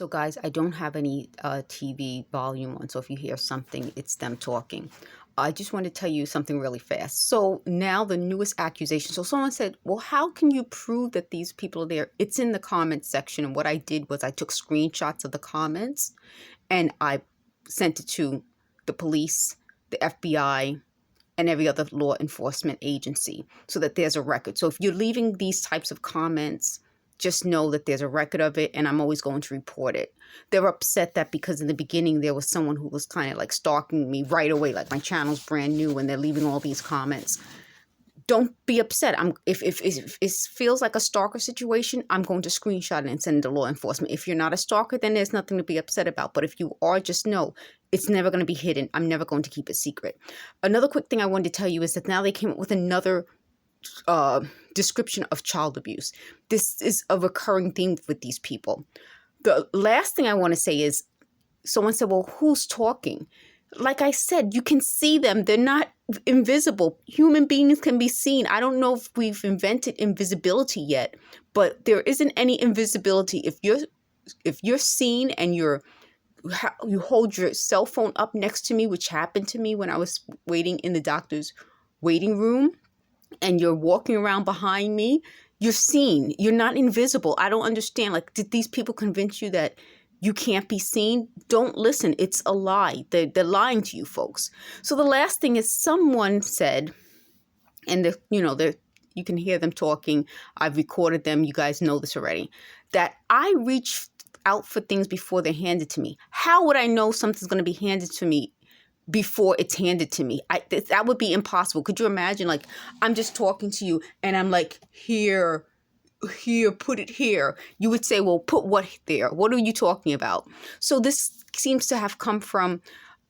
So guys, I don't have any TV volume on, so if you hear something, it's them talking. I just want to tell you something really fast. So now the newest accusation. So someone said, well, how can you prove that these people are there? It's in the comments section. And what I did was I took screenshots of the comments and I sent it to the police, the FBI, and every other law enforcement agency so that there's a record. So if you're leaving these types of comments, just know that there's a record of it, and I'm always going to report it. They're upset that because in the beginning there was someone who was kind of like stalking me right away, like my channel's brand new and they're leaving all these comments. Don't be upset. If it feels like a stalker situation, I'm going to screenshot it and send it to law enforcement. If you're not a stalker, then there's nothing to be upset about. But if you are, just know it's never going to be hidden. I'm never going to keep it secret. Another quick thing I wanted to tell you is that now they came up with another description of child abuse. This is a recurring theme with these people. The last thing I want to say is someone said, well, who's talking? Like I said, you can see them. They're not invisible. Human beings can be seen. I don't know if we've invented invisibility yet, but there isn't any invisibility. If you're seen and you hold your cell phone up next to me, which happened to me when I was waiting in the doctor's waiting room, and you're walking around behind me, you're seen. You're not invisible. I don't understand. Like, did these people convince you that you can't be seen? Don't listen. It's a lie. They're lying to you folks. So the last thing is someone said, and you can hear them talking. I've recorded them. You guys know this already, that I reach out for things before they're handed to me. How would I know something's going to be handed to me before it's handed to me? That would be impossible. Could you imagine, like, I'm just talking to you and I'm like, here, put it here. You would say, well, put what there? What are you talking about? So this seems to have come from,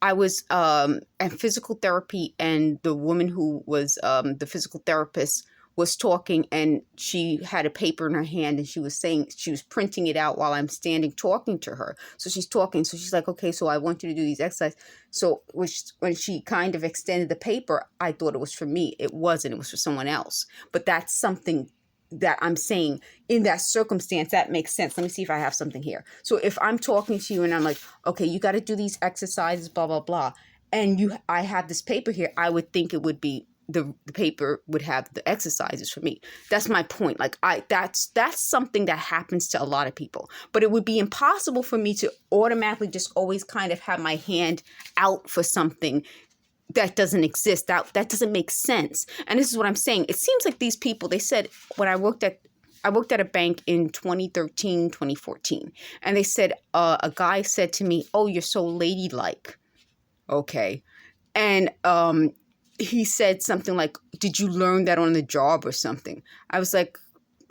I was at physical therapy, and the woman who was the physical therapist was talking, and she had a paper in her hand and she was saying, she was printing it out while I'm standing talking to her. So she's talking. So she's like, okay, so I want you to do these exercises. So when she kind of extended the paper, I thought it was for me. It wasn't. It was for someone else. But that's something that I'm saying in that circumstance, that makes sense. Let me see if I have something here. So if I'm talking to you and I'm like, okay, you got to do these exercises, blah, blah, blah. And I have this paper here, I would think it would be the paper would have the exercises for me. That's my point. Like that's something that happens to a lot of people, but it would be impossible for me to automatically just always kind of have my hand out for something that doesn't exist. That doesn't make sense. And this is what I'm saying. It seems like these people, they said when I worked at a bank in 2013, 2014, and they said, a guy said to me, oh, you're so ladylike. Okay. And, he said something like, did you learn that on the job or something? I was like,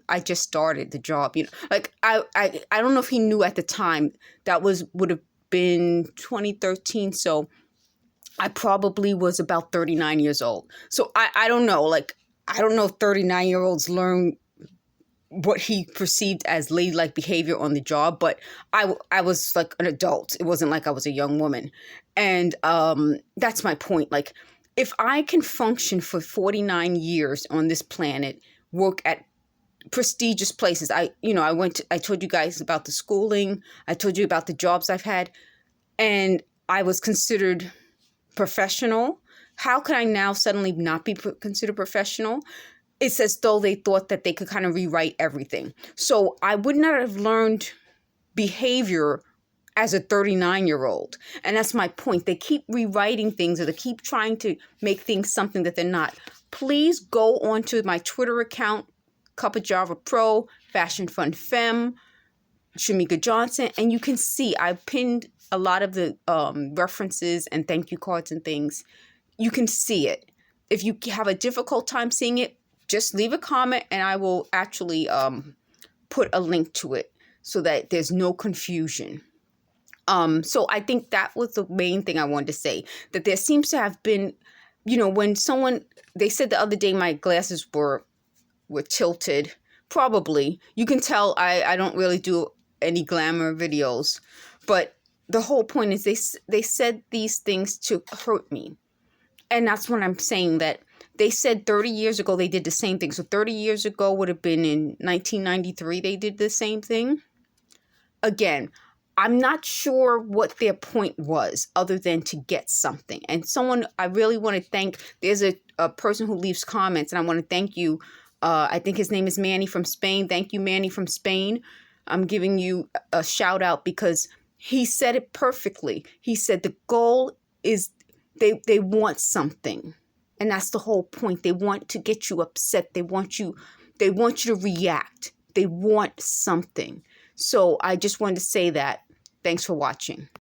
I just started the job, like I don't know if he knew at the time. That would have been 2013. So I probably was about 39 years old. So I don't know, like, I don't know if 39-year-olds learn what he perceived as ladylike behavior on the job, but I was like an adult. It wasn't like I was a young woman. And that's my point. Like, if I can function for 49 years on this planet, work at prestigious places, I told you guys about the schooling, I told you about the jobs I've had, and I was considered professional. How could I now suddenly not be considered professional? It's as though they thought that they could kind of rewrite everything. So I would not have learned behavior as a 39-year-old. And that's my point. They keep rewriting things, or they keep trying to make things something that they're not. Please go onto my Twitter account, Cup of Java Pro, Fashion Fun Femme, Shamega Johnson, and you can see I pinned a lot of the references and thank you cards and things. You can see it. If you have a difficult time seeing it, just leave a comment and I will actually put a link to it so that there's no confusion. So I think that was the main thing I wanted to say, that there seems to have been, when they said the other day my glasses were tilted. Probably. You can tell I don't really do any glamour videos, but the whole point is they said these things to hurt me. And that's what I'm saying, that they said 30 years ago they did the same thing. So 30 years ago would have been in 1993 they did the same thing. Again, I'm not sure what their point was other than to get something. And someone I really want to thank, there's a person who leaves comments, and I want to thank you. I think his name is Manny from Spain. Thank you, Manny from Spain. I'm giving you a shout out because he said it perfectly. He said the goal is they want something. And that's the whole point. They want to get you upset. They want you to react. They want something. So I just wanted to say that. Thanks for watching.